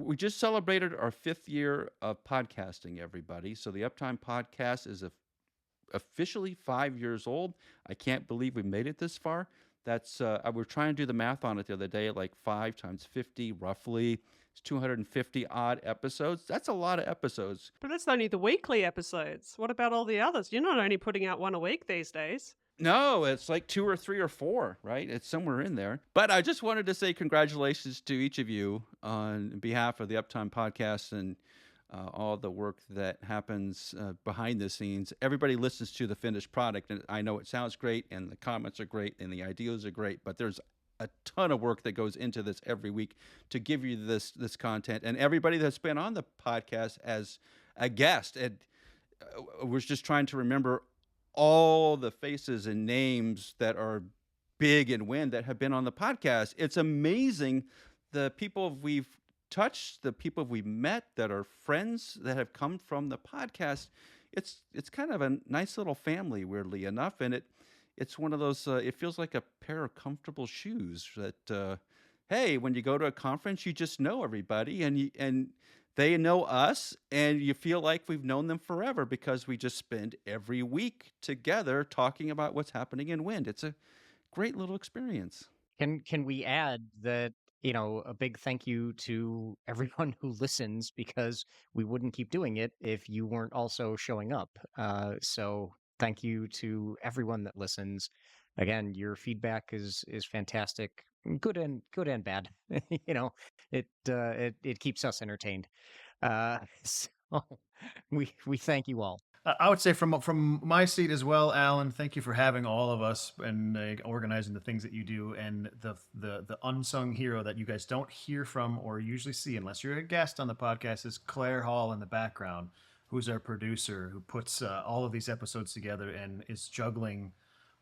we just celebrated our 5th year of podcasting, everybody. So the Uptime Podcast is officially 5 years old. I can't believe we made it this far. That's I were trying to do the math on it the other day, like 5 times 50, roughly. It's 250 odd episodes. That's a lot of episodes. But that's only the weekly episodes. What about all the others? You're not only putting out one a week these days. No, it's like 2 or 3 or 4, right? It's somewhere in there. But I just wanted to say congratulations to each of you on behalf of the Uptime Podcast and all the work that happens behind the scenes. Everybody listens to the finished product, and I know it sounds great, and the comments are great, and the ideas are great, but there's a ton of work that goes into this every week to give you this content. And everybody that's been on the podcast as a guest, and we're just trying to remember all the faces and names that are big in wind that have been on the podcast. It's amazing the people we've touched, the people we've met that are friends that have come from the podcast. It's kind of a nice little family, weirdly enough, and it's one of those. It feels like a pair of comfortable shoes that. Hey, when you go to a conference, you just know everybody, and they know us, and you feel like we've known them forever because we just spend every week together talking about what's happening in wind. It's a great little experience. Can we add that, a big thank you to everyone who listens, because we wouldn't keep doing it if you weren't also showing up. So thank you to everyone that listens. Again, your feedback is fantastic, good and bad. It keeps us entertained. So we thank you all. I would say from my seat as well, Alan, thank you for having all of us and organizing the things that you do, and the unsung hero that you guys don't hear from or usually see unless you're a guest on the podcast is Claire Hall in the background, who's our producer, who puts all of these episodes together and is juggling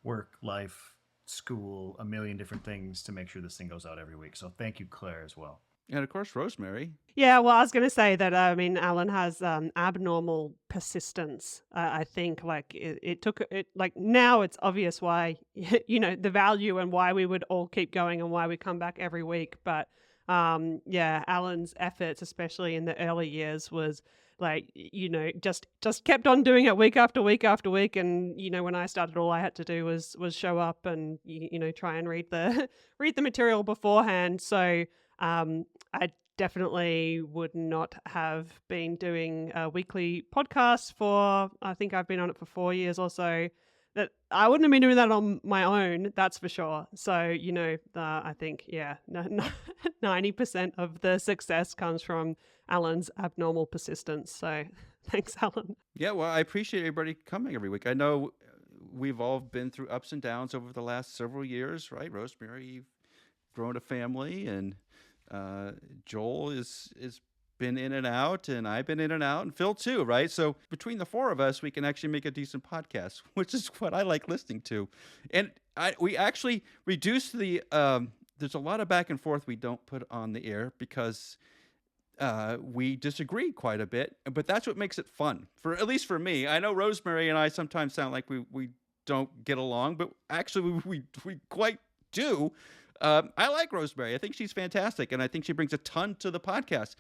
work, life, school, a million different things to make sure this thing goes out every week. So thank you, Claire, as well. And of course, Rosemary. Yeah, well, I was going to say that, Alan has abnormal persistence. I think it took it, like, now it's obvious why, the value and why we would all keep going and why we come back every week. But Alan's efforts, especially in the early years, was just kept on doing it week after week after week. And, when I started, all I had to do was show up and, try and read the material beforehand. So I definitely would not have been doing a weekly podcast for, I think I've been on it for 4 years or so. That I wouldn't have been doing that on my own, that's for sure. So, I think, 90% of the success comes from Alan's abnormal persistence. So thanks, Alan. Yeah, well, I appreciate everybody coming every week. I know we've all been through ups and downs over the last several years, right? Rosemary, you've grown a family, and Joel is been in and out, and I've been in and out, and Phil too, right? So between the four of us, we can actually make a decent podcast, which is what I like listening to. And we actually reduced the there's a lot of back and forth we don't put on the air because we disagree quite a bit, but that's what makes it fun, for at least for me. I know Rosemary and I sometimes sound like we don't get along, but actually we quite do. I like Rosemary. I think she's fantastic, and I think she brings a ton to the podcast.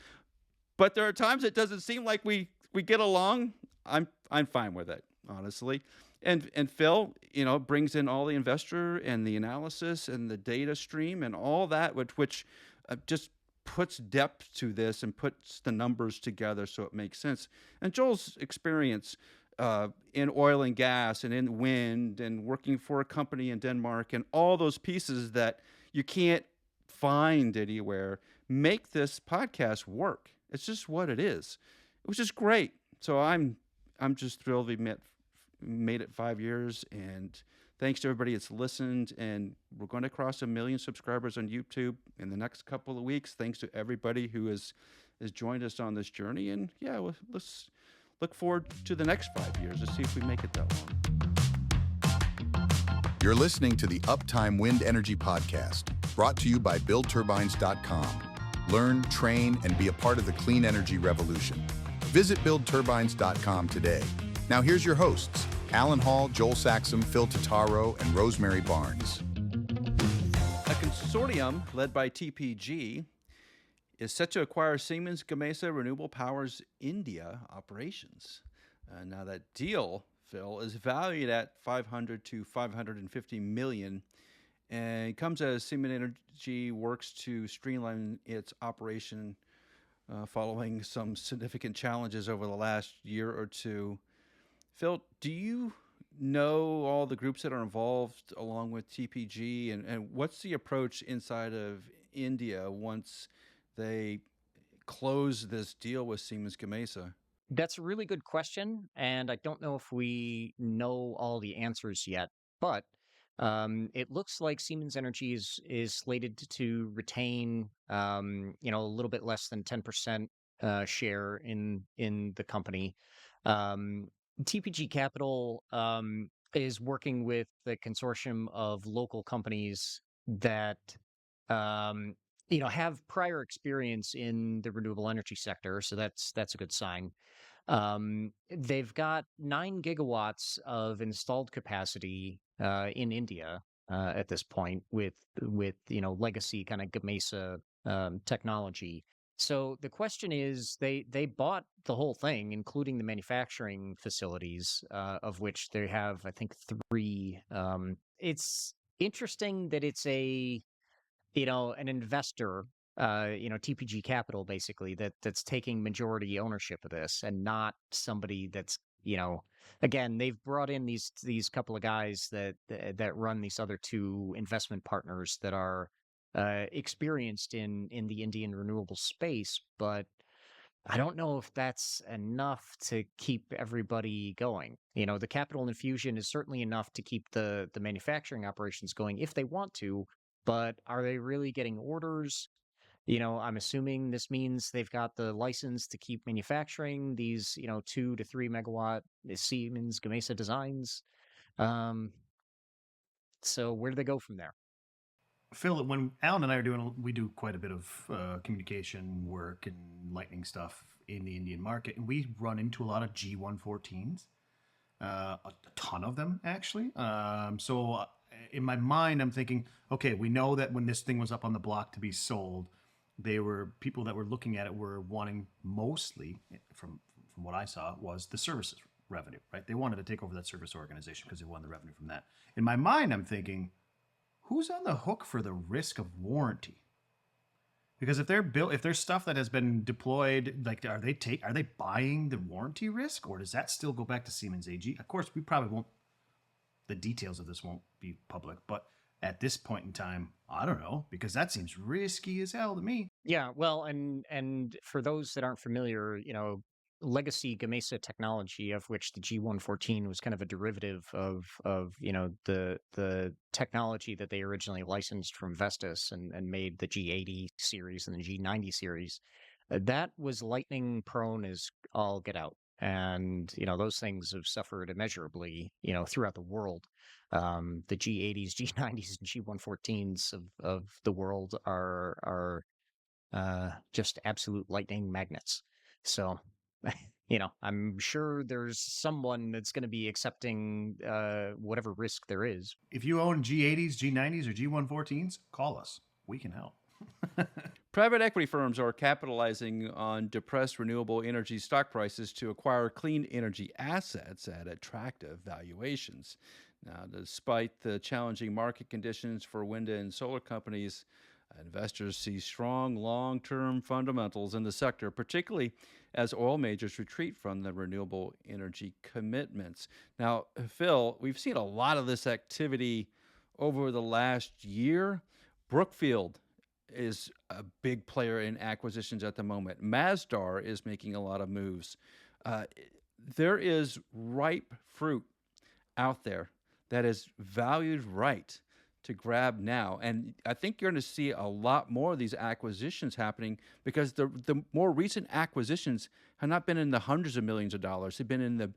But there are times it doesn't seem like we get along. I'm fine with it, honestly. And Phil, brings in all the investor and the analysis and the data stream and all that, which just puts depth to this and puts the numbers together so it makes sense. And Joel's experience in oil and gas and in wind and working for a company in Denmark and all those pieces that you can't find anywhere make this podcast work. It's just what it is, which is great. So I'm just thrilled we made it 5 years, and thanks to everybody that's listened. And we're going to cross 1 million subscribers on YouTube in the next couple of weeks. Thanks to everybody who has joined us on this journey. And let's look forward to the next 5 years to see if we make it that long. You're listening to the Uptime Wind Energy Podcast, brought to you by BuildTurbines.com. Learn, train, and be a part of the clean energy revolution. Visit BuildTurbines.com today. Now here's your hosts, Alan Hall, Joel Saxum, Phil Totaro, and Rosemary Barnes. A consortium led by TPG is set to acquire Siemens Gamesa Renewable Power's India operations. Now that deal, Phil, is valued at 500 to 550 million, and it comes as Siemens Energy works to streamline its operation following some significant challenges over the last year or two. Phil, do you know all the groups that are involved along with TPG, and what's the approach inside of India once they close this deal with Siemens Gamesa? That's a really good question, and I don't know if we know all the answers yet. But it looks like Siemens Energy is slated to retain, a little bit less than 10% share in the company. Um, TPG Capital is working with the consortium of local companies that have prior experience in the renewable energy sector, so that's a good sign. They've got 9 gigawatts of installed capacity in India at this point with legacy kind of Gamesa technology. So the question is, they bought the whole thing, including the manufacturing facilities, of which they have, I think, 3. It's interesting that it's an investor, TPG Capital, basically, that's taking majority ownership of this, and not somebody that's, again, they've brought in these couple of guys that run these other 2 investment partners that are experienced in the Indian renewable space, but I don't know if that's enough to keep everybody going. The capital infusion is certainly enough to keep the manufacturing operations going if they want to, but are they really getting orders? I'm assuming this means they've got the license to keep manufacturing these, 2 to 3 megawatt Siemens Gamesa designs. Um, so where do they go from there? Phil, when Alan and I are doing, we do quite a bit of communication work and lightning stuff in the Indian market, and we run into a lot of G114s, a ton of them actually. So in my mind, I'm thinking, okay, we know that when this thing was up on the block to be sold, they were people that were looking at it were wanting mostly, from what I saw, was the services revenue, right? They wanted to take over that service organization because they won the revenue from that. In my mind, I'm thinking, who's on the hook for the risk of warranty? Because if there's stuff that has been deployed, like are they buying the warranty risk, or does that still go back to Siemens AG? Of course, we probably won't. The details of this won't be public, but at this point in time, I don't know, because that seems risky as hell to me. Yeah, well, and for those that aren't familiar, legacy Gamesa technology, of which the G114 was kind of a derivative of the technology that they originally licensed from Vestas and made the G80 series and the G90 series. That was lightning prone as all get out. And, those things have suffered immeasurably, throughout the world. The G80s, G90s, and G114s of the world are just absolute lightning magnets. So, I'm sure there's someone that's going to be accepting whatever risk there is. If you own G80s, G90s, or G114s, call us. We can help. Private equity firms are capitalizing on depressed renewable energy stock prices to acquire clean energy assets at attractive valuations. Now, despite the challenging market conditions for wind and solar companies, investors see strong long-term fundamentals in the sector, particularly as oil majors retreat from the renewable energy commitments. Now, Phil, we've seen a lot of this activity over the last year. Brookfield is a big player in acquisitions at the moment. Masdar is making a lot of moves. There is ripe fruit out there that is valued right to grab now. And I think you're going to see a lot more of these acquisitions happening because the more recent acquisitions have not been in the hundreds of millions of dollars. They've been in the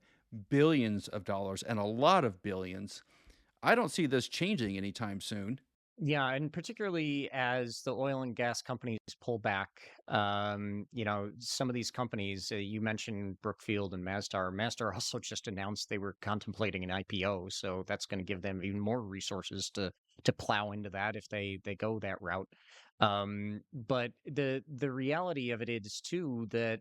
billions of dollars, and a lot of billions. I don't see this changing anytime soon. Yeah, and particularly as the oil and gas companies pull back, some of these companies, you mentioned Brookfield and Masdar. Masdar also just announced they were contemplating an IPO, so that's going to give them even more resources to plow into that if they go that route. But the reality of it is too that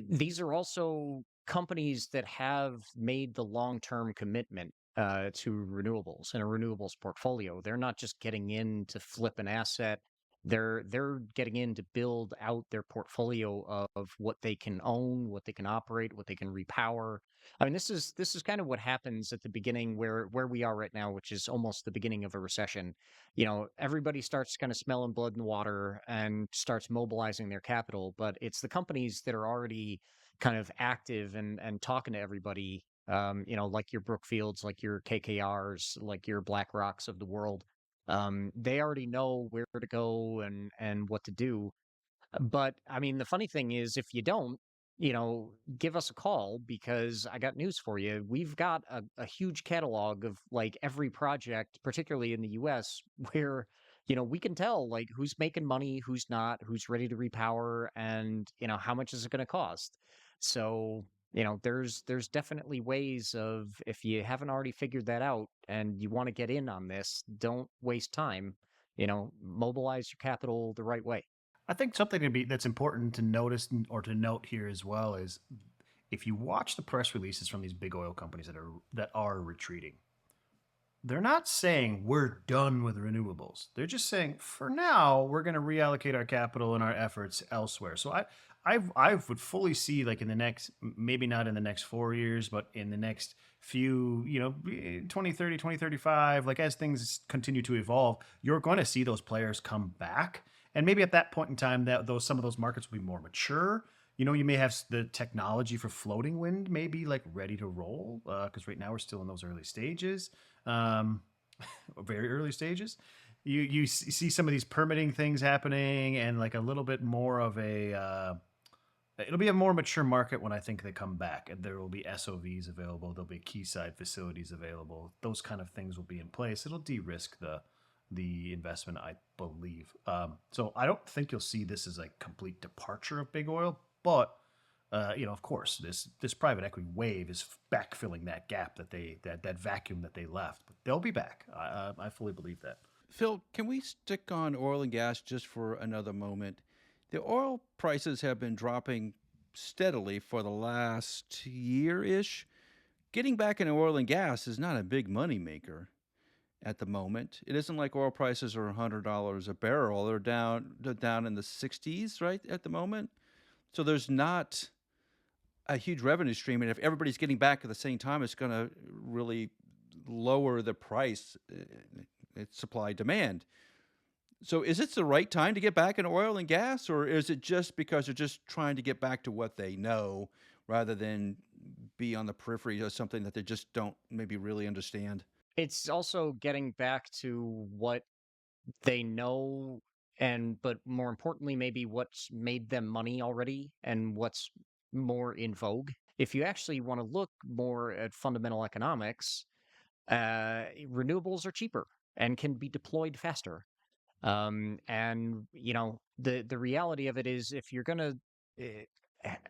these are also companies that have made the long-term commitment to renewables and a renewables portfolio. They're not just getting in to flip an asset. They're getting in to build out their portfolio of what they can own, what they can operate, what they can repower. I mean, this is kind of what happens at the beginning where we are right now, which is almost the beginning of a recession. Everybody starts kind of smelling blood in the water and starts mobilizing their capital, but it's the companies that are already kind of active and talking to everybody, like your Brookfields, like your KKRs, like your BlackRocks of the world. They already know where to go and what to do. But I mean, the funny thing is, if you don't, give us a call because I got news for you. We've got a huge catalog of like every project, particularly in the US, where, we can tell like who's making money, who's not, who's ready to repower, and, how much is it going to cost. So, there's definitely ways of if you haven't already figured that out and you want to get in on this, don't waste time, mobilize your capital the right way. I think something that's important to notice or to note here as well is if you watch the press releases from these big oil companies that are retreating, they're not saying we're done with renewables. They're just saying for now we're going to reallocate our capital and our efforts elsewhere. So I would fully see like in the next, maybe not in the next 4 years, but in the next few, 2030, 2035, like as things continue to evolve, you're going to see those players come back. And maybe at that point in time, some of those markets will be more mature. You may have the technology for floating wind maybe like ready to roll because right now we're still in those early stages, um, very early stages. You see some of these permitting things happening and like a little bit more of it'll be a more mature market when I think they come back, and there will be SOVs available. There'll be quayside facilities available. Those kind of things will be in place. It'll de-risk the investment, I believe. So I don't think you'll see this as a complete departure of big oil, but of course, this private equity wave is backfilling that gap that vacuum that they left. But they'll be back. I fully believe that. Phil, can we stick on oil and gas just for another moment? The oil prices have been dropping steadily for the last year-ish. Getting back into oil and gas is not a big money maker at the moment. It isn't like oil prices are $100 a barrel. They're down in the 60s right at the moment. So there's not a huge revenue stream, and if everybody's getting back at the same time, it's going to really lower the price. It's supply demand. So is it the right time to get back in oil and gas, or is it just because they're just trying to get back to what they know rather than be on the periphery of something that they just don't maybe really understand? It's also getting back to what they know but more importantly, maybe what's made them money already and what's more in vogue. If you actually want to look more at fundamental economics, renewables are cheaper and can be deployed faster. And the reality of it is if you're gonna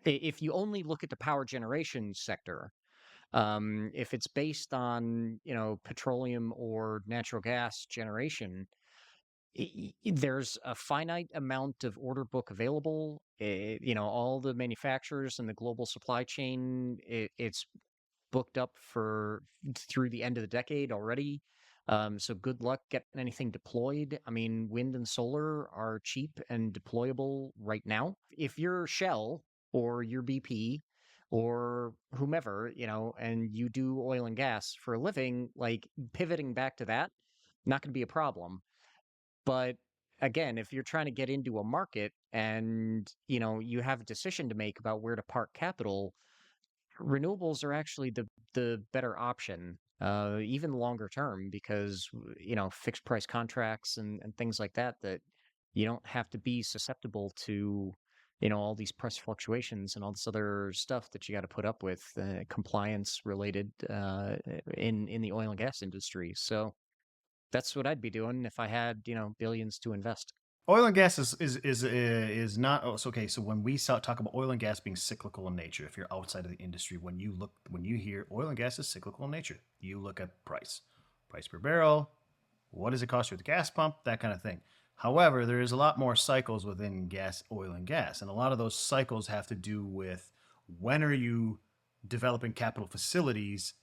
if you only look at the power generation sector, if it's based on petroleum or natural gas generation, there's a finite amount of order book available. All the manufacturers and the global supply chain, it's booked up for through the end of the decade already. So good luck getting anything deployed. I mean, wind and solar are cheap and deployable right now. If you're Shell or you're BP or whomever, and you do oil and gas for a living, like pivoting back to that, not going to be a problem. But again, if you're trying to get into a market and, you have a decision to make about where to park capital, renewables are actually the better option, even longer term, because fixed price contracts and things like that you don't have to be susceptible to all these price fluctuations and all this other stuff that you got to put up with, compliance related in the oil and gas industry. So That's what I'd be doing if I had, billions to invest. Oil and gas is not. Oh, so okay. So when we talk about oil and gas being cyclical in nature, if you're outside of the industry, when you hear oil and gas is cyclical in nature, you look at price per barrel. What does it cost you at the gas pump? That kind of thing. However, there is a lot more cycles within oil and gas, and a lot of those cycles have to do with when are you developing capital facilities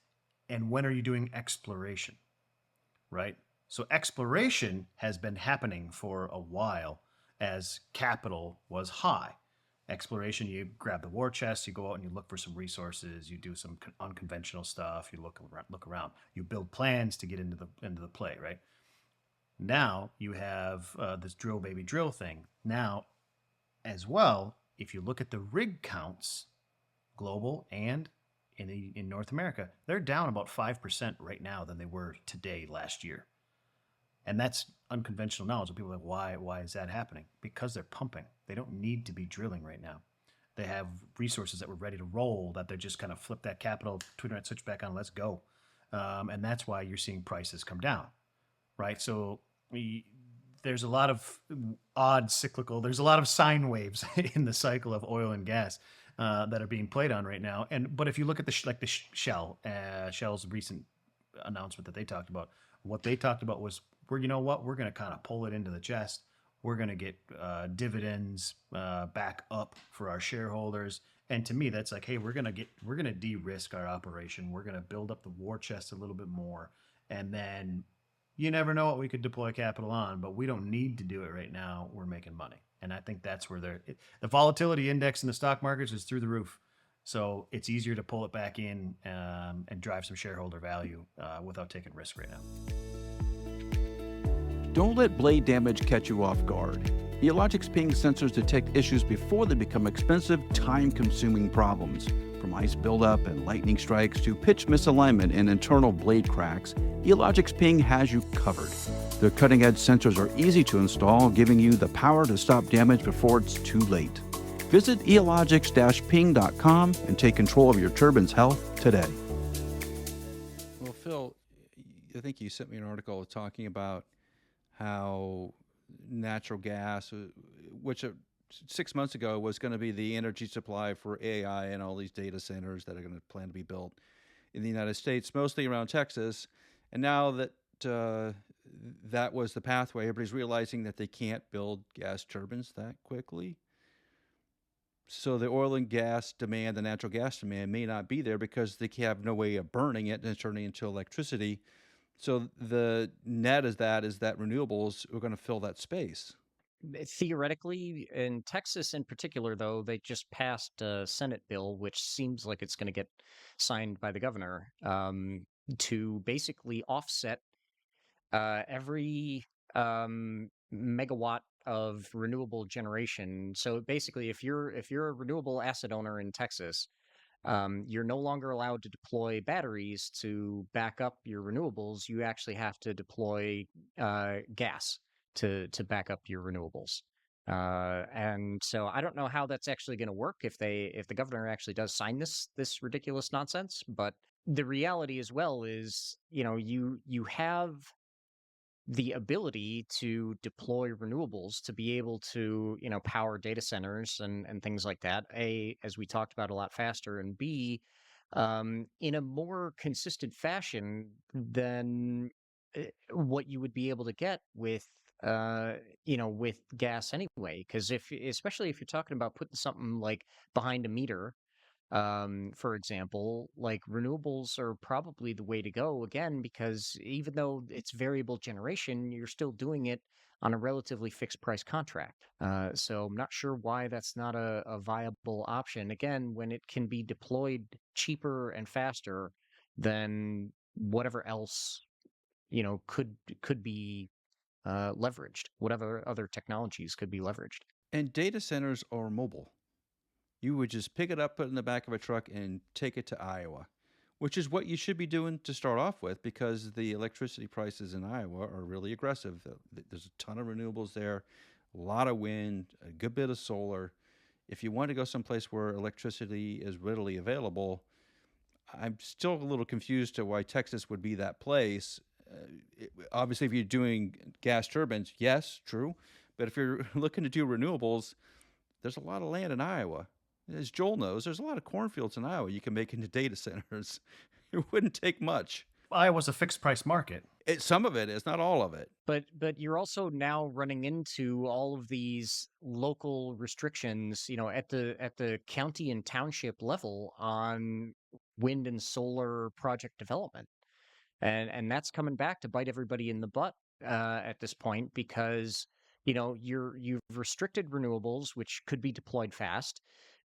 and when are you doing exploration, right? So exploration has been happening for a while as capital was high. Exploration, you grab the war chest, you go out and you look for some resources, you do some unconventional stuff, you look around, you build plans to get into the play, right? Now you have this drill baby drill thing. Now, as well, if you look at the rig counts, global and in North America, they're down about 5% right now than they were today last year. And that's unconventional knowledge. People are like, why is that happening? Because they're pumping. They don't need to be drilling right now. They have resources that were ready to roll that they're just kind of flip that capital, turn that switch back on, let's go. And that's why you're seeing prices come down, right? So there's a lot of odd cyclical, there's a lot of sine waves in the cycle of oil and gas that are being played on right now. But if you look at Shell's recent announcement that they talked about, what they talked about was, we're going to kind of pull it into the chest. We're going to get dividends back up for our shareholders. And to me, that's like, hey, we're going to de-risk our operation. We're going to build up the war chest a little bit more. And then you never know what we could deploy capital on, but we don't need to do it right now. We're making money. And I think that's where the volatility index in the stock markets is through the roof. So it's easier to pull it back in and drive some shareholder value without taking risk right now. Don't let blade damage catch you off guard. Eelogic's ping sensors detect issues before they become expensive, time-consuming problems. From ice buildup and lightning strikes to pitch misalignment and internal blade cracks, Eelogic's ping has you covered. Their cutting-edge sensors are easy to install, giving you the power to stop damage before it's too late. Visit eelogix-ping.com and take control of your turbine's health today. Well, Phil, I think you sent me an article talking about how natural gas, which 6 months ago was going to be the energy supply for AI and all these data centers that are going to plan to be built in the United States, mostly around Texas. And now that that was the pathway, everybody's realizing that they can't build gas turbines that quickly. So the oil and gas demand, the natural gas demand may not be there because they have no way of burning it and turning it into electricity. So the net is that renewables are going to fill that space. Theoretically, in Texas in particular, though, they just passed a Senate bill, which seems like it's going to get signed by the governor, to basically offset every megawatt of renewable generation. So basically, if you're a renewable asset owner in Texas, you're no longer allowed to deploy batteries to back up your renewables. You actually have to deploy gas to back up your renewables. And so I don't know how that's actually going to work if the governor actually does sign this ridiculous nonsense. But the reality as well is, you have the ability to deploy renewables to be able to, power data centers and things like that. A, as we talked about, a lot faster, and B, in a more consistent fashion than what you would be able to get with with gas anyway. Because especially if you're talking about putting something like behind a meter, for example, like renewables are probably the way to go again, because even though it's variable generation, you're still doing it on a relatively fixed price contract. So I'm not sure why that's not a viable option. Again, when it can be deployed cheaper and faster than whatever else, could be leveraged, whatever other technologies could be leveraged. And data centers are mobile. You would just pick it up, put it in the back of a truck, and take it to Iowa, which is what you should be doing to start off with, because the electricity prices in Iowa are really aggressive. There's a ton of renewables there, a lot of wind, a good bit of solar. If you want to go someplace where electricity is readily available, I'm still a little confused to why Texas would be that place. obviously, if you're doing gas turbines, yes, true. But if you're looking to do renewables, there's a lot of land in Iowa. As Joel knows, there's a lot of cornfields in Iowa you can make into data centers. It wouldn't take much. Iowa's a fixed price market. Some of it is, not all of it. But you're also now running into all of these local restrictions, at the county and township level on wind and solar project development, and that's coming back to bite everybody in the butt at this point, because you've restricted renewables, which could be deployed fast,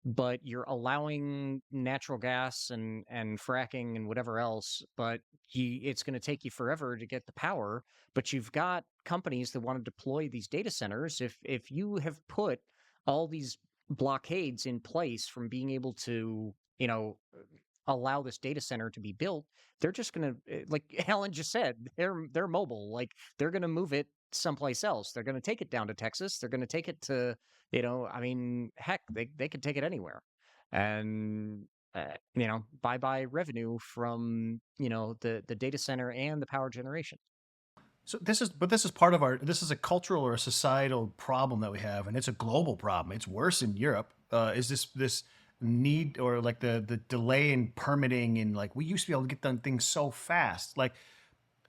but you're allowing natural gas and fracking and whatever else, but it's going to take you forever to get the power. But you've got companies that want to deploy these data centers. If you have put all these blockades in place from being able to, allow this data center to be built, they're just going to, like Alan just said, they're mobile. Like, they're going to move it someplace else. They're going to take it down to Texas. They're going to take it to, heck, they could take it anywhere. And, bye-bye revenue from, the data center and the power generation. So this is part of this is a cultural or a societal problem that we have, and it's a global problem. It's worse in Europe. Is this need, or like the delay in permitting, and like we used to be able to get done things so fast. Like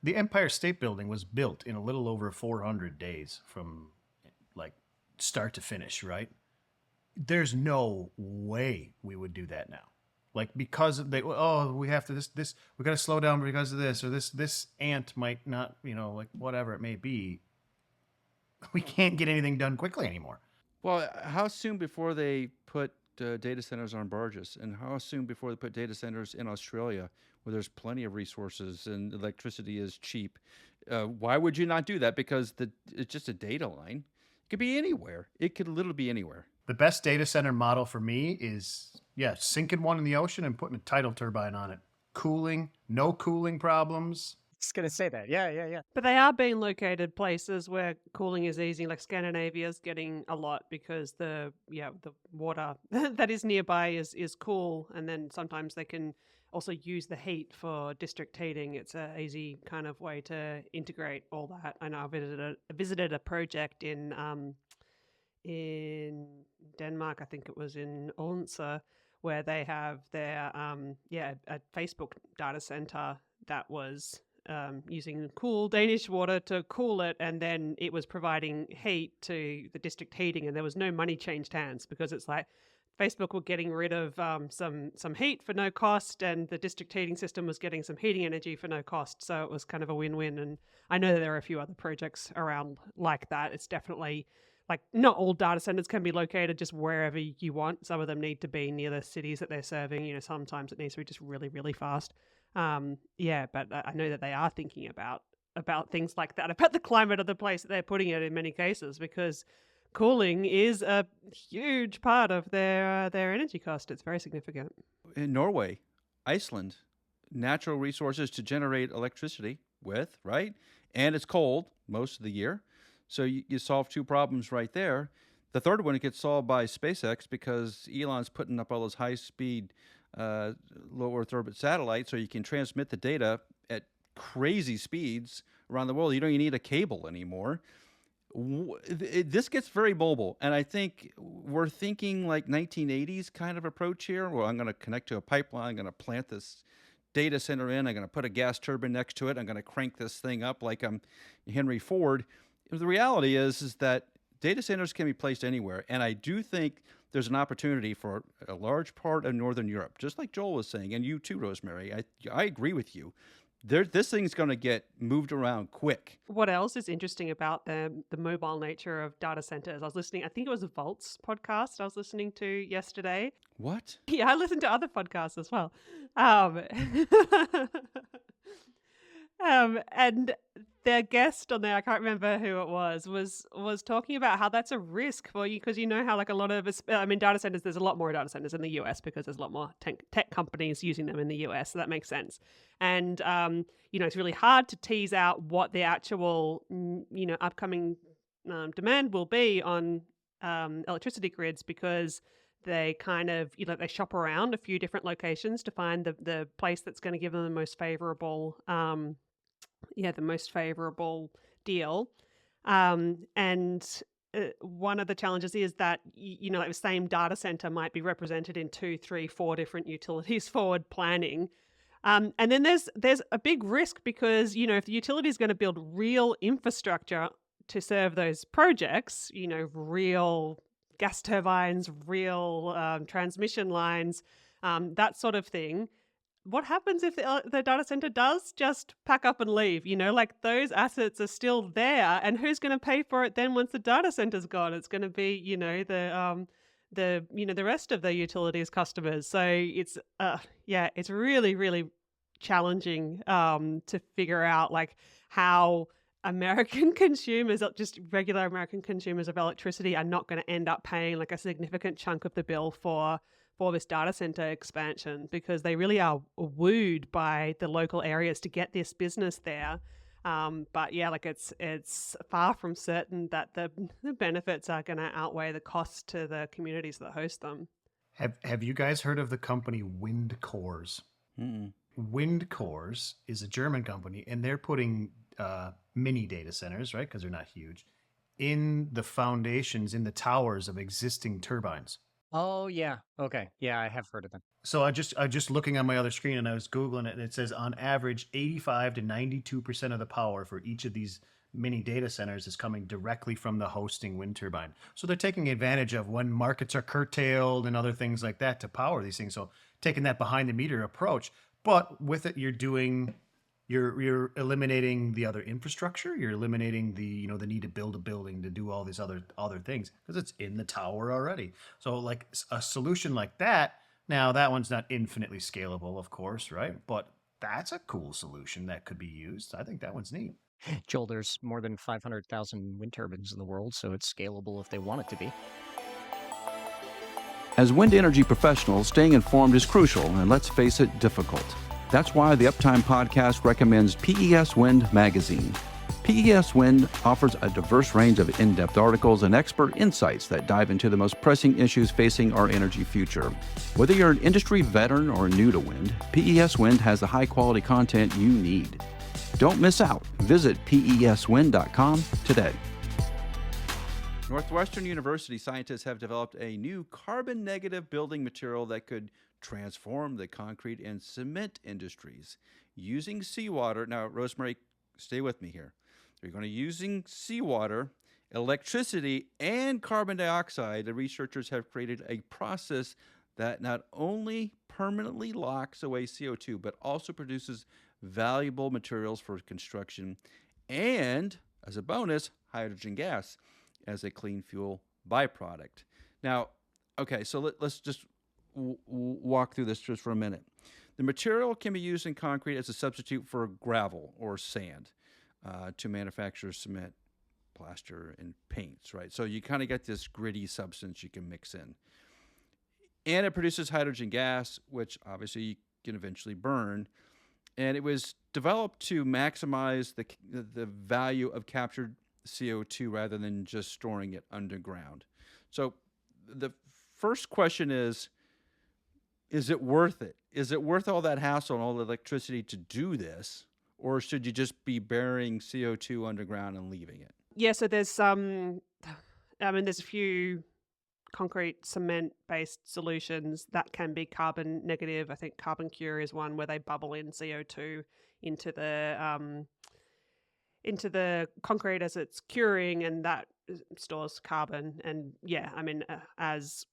the Empire State Building was built in a little over 400 days from like start to finish, right? There's no way we would do that now. Like, because we have to we got to slow down because of this, or this ant might not, like whatever it may be. We can't get anything done quickly anymore. Well, how soon before they put data centers on barges, and how soon before they put data centers in Australia, where there's plenty of resources and electricity is cheap? Why would you not do that? Because it's just a data line. It could be anywhere. It could literally be anywhere. The best data center model for me is, sinking one in the ocean and putting a tidal turbine on it. Cooling, no cooling problems. Just going to say that. Yeah. But they are being located places where cooling is easy, like Scandinavia's getting a lot because the water that is nearby is cool, and then sometimes they can also use the heat for district heating. It's an easy kind of way to integrate all that. I know I visited a project in Denmark, I think it was in Odense, where they have their a Facebook data center that was using cool Danish water to cool it, and then it was providing heat to the district heating, and there was no money changed hands, because it's like Facebook were getting rid of some heat for no cost, and the district heating system was getting some heating energy for no cost. So it was kind of a win-win. And I know that there are a few other projects around like that. It's definitely, like, not all data centers can be located just wherever you want. Some of them need to be near the cities that they're serving. Sometimes it needs to be just really, really fast. But I know that they are thinking about things like that, about the climate of the place that they're putting it in many cases, because cooling is a huge part of their energy cost. It's very significant. In Norway, Iceland, natural resources to generate electricity with, right? And it's cold most of the year. So you solve two problems right there. The third one, it gets solved by SpaceX, because Elon's putting up all those high-speed low Earth orbit satellites, so you can transmit the data at crazy speeds around the world. You don't even need a cable anymore. This gets very mobile, and I think we're thinking like 1980s kind of approach here. Well, I'm going to connect to a pipeline. I'm going to plant this data center in. I'm going to put a gas turbine next to it. I'm going to crank this thing up like I'm Henry Ford. The reality is that data centers can be placed anywhere, and I do think there's an opportunity for a large part of Northern Europe, just like Joel was saying, and you too, Rosemary. I agree with you. This thing's going to get moved around quick. What else is interesting about the mobile nature of data centers? I was listening, I think it was a Volts podcast I was listening to yesterday. What? Yeah, I listen to other podcasts as well. And their guest on there, I can't remember who it was talking about how that's a risk for you, because how like a lot of data centers, there's a lot more data centers in the US because there's a lot more tech companies using them in the US, so that makes sense. And it's really hard to tease out what the actual upcoming demand will be on electricity grids, because they kind of they shop around a few different locations to find the place that's going to give them the most favorable the most favorable deal. And one of the challenges is that, like the same data center might be represented in 2, 3, 4 different utilities forward planning. And then there's a big risk because, if the utility is going to build real infrastructure to serve those projects, real gas turbines, real transmission lines, that sort of thing. What happens if the data center does just pack up and leave? Like those assets are still there, and who's going to pay for it then once the data center's gone? It's going to be, the rest of the utilities customers. So it's really, really challenging to figure out like how American consumers, just regular American consumers of electricity, are not going to end up paying like a significant chunk of the bill for this data center expansion, because they really are wooed by the local areas to get this business there. But like it's far from certain that the benefits are going to outweigh the costs to the communities that host them. Have you guys heard of the company Windcores? Mm-mm. Windcores is a German company, and they're putting mini data centers, right? Because they're not huge, in the foundations, in the towers of existing turbines. Oh, yeah. Okay. Yeah, I have heard of them. So I just looking on my other screen, and I was Googling it, and it says on average 85 to 92% of the power for each of these mini data centers is coming directly from the hosting wind turbine. So they're taking advantage of when markets are curtailed and other things like that to power these things. So taking that behind the meter approach, but with it, you're eliminating the other infrastructure. You're eliminating the the need to build a building to do all these other things because it's in the tower already. So like a solution like that. Now that one's not infinitely scalable, of course, right? But that's a cool solution that could be used. I think that one's neat. Joel, there's more than 500,000 wind turbines in the world, so it's scalable if they want it to be. As wind energy professionals, staying informed is crucial and, let's face it, difficult. That's why the Uptime Podcast recommends PES Wind Magazine. PES Wind offers a diverse range of in-depth articles and expert insights that dive into the most pressing issues facing our energy future. Whether you're an industry veteran or new to wind, PES Wind has the high-quality content you need. Don't miss out. Visit peswind.com today. Northwestern University scientists have developed a new carbon-negative building material that could transform the concrete and cement industries using seawater. Now, Rosemary, stay with me here. They're going to using seawater, electricity, and carbon dioxide. The researchers have created a process that not only permanently locks away CO2, but also produces valuable materials for construction and, as a bonus, hydrogen gas as a clean fuel byproduct. Now, okay, so let's just walk through this just for a minute. The material can be used in concrete as a substitute for gravel or sand to manufacture cement, plaster, and paints, right? So you kind of get this gritty substance you can mix in. And it produces hydrogen gas, which obviously you can eventually burn. And it was developed to maximize the value of captured CO2 rather than just storing it underground. So the first question is it worth it? Is it worth all that hassle and all the electricity to do this? Or should you just be burying CO2 underground and leaving it? Yeah, so there's there's a few concrete cement-based solutions that can be carbon negative. I think Carbon Cure is one where they bubble in CO2 into the concrete as it's curing, and that stores carbon. And yeah, as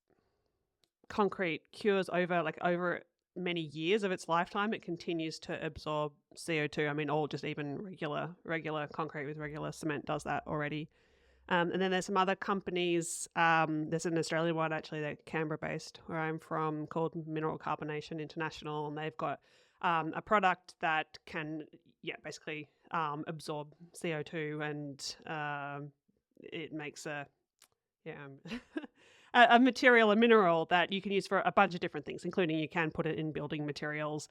concrete cures over many years of its lifetime, it continues to absorb CO2. Or just even regular concrete with regular cement does that already. And then there's some other companies. There's an Australian one, actually, they're Canberra-based, where I'm from, called Mineral Carbonation International, and they've got a product that can, basically absorb CO2, and it makes a material, a mineral that you can use for a bunch of different things, including you can put it in building materials.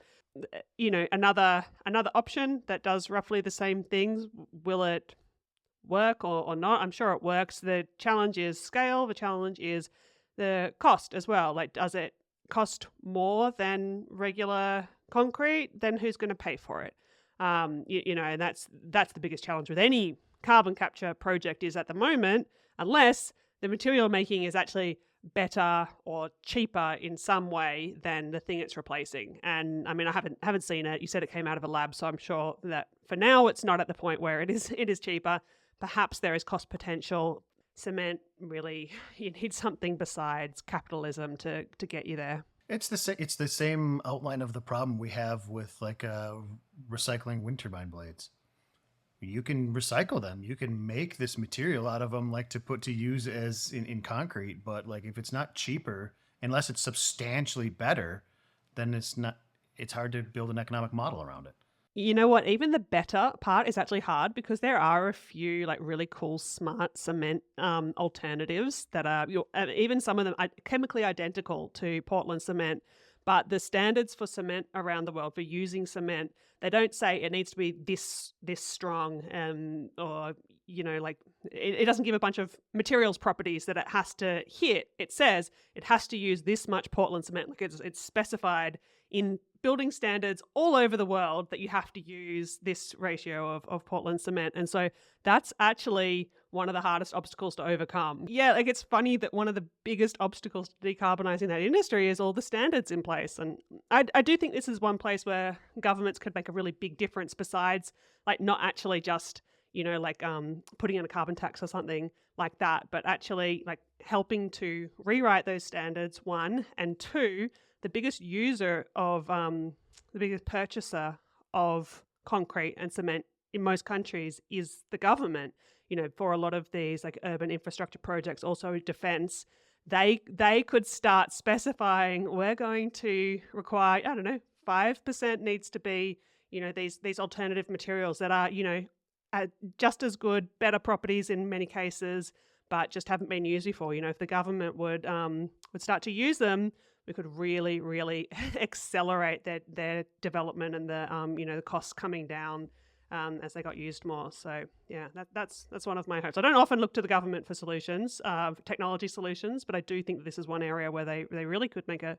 Another option that does roughly the same things. Will it work or not? I'm sure it works. The challenge is scale. The challenge is the cost as well. Like, does it cost more than regular concrete? Then who's going to pay for it? And that's the biggest challenge with any carbon capture project is at the moment, unless the material making is actually better or cheaper in some way than the thing it's replacing. And I mean, I haven't seen it. You said it came out of a lab, so I'm sure that for now it's not at the point where it is cheaper. Perhaps there is cost potential. Cement, really, you need something besides capitalism to get you there. It's the same outline of the problem we have with recycling wind turbine blades. You can recycle them. You can make this material out of them, to put to use as in concrete. But if it's not cheaper, unless it's substantially better, then it's hard to build an economic model around it. You know what? Even the better part is actually hard because there are a few really cool smart cement alternatives that are even some of them are chemically identical to Portland cement, but the standards for cement around the world for using cement, they don't say it needs to be this strong, or it doesn't give a bunch of materials properties that it has to hit. It says it has to use this much Portland cement. It's specified in building standards all over the world that you have to use this ratio of Portland cement. And so that's actually one of the hardest obstacles to overcome. Yeah, it's funny that one of the biggest obstacles to decarbonizing that industry is all the standards in place. And I do think this is one place where governments could make a really big difference besides not actually just, putting in a carbon tax or something like that, but actually helping to rewrite those standards, one, and two, the biggest purchaser of concrete and cement in most countries is the government. For a lot of these urban infrastructure projects, also defense, they could start specifying we're going to require, 5% needs to be, these alternative materials that are, just as good, better properties in many cases, but just haven't been used before. If the government would start to use them, we could really, really accelerate their development and the costs coming down as they got used more. So yeah, that's one of my hopes. I don't often look to the government for solutions, technology solutions, but I do think that this is one area where they really could make a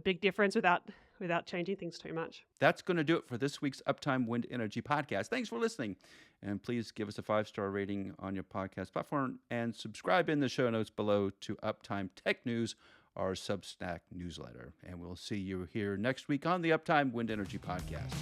big difference without changing things too much. That's going to do it for this week's Uptime Wind Energy Podcast. Thanks for listening. And please give us a 5-star rating on your podcast platform and subscribe in the show notes below to Uptime Tech News, our Substack newsletter. And we'll see you here next week on the Uptime Wind Energy Podcast.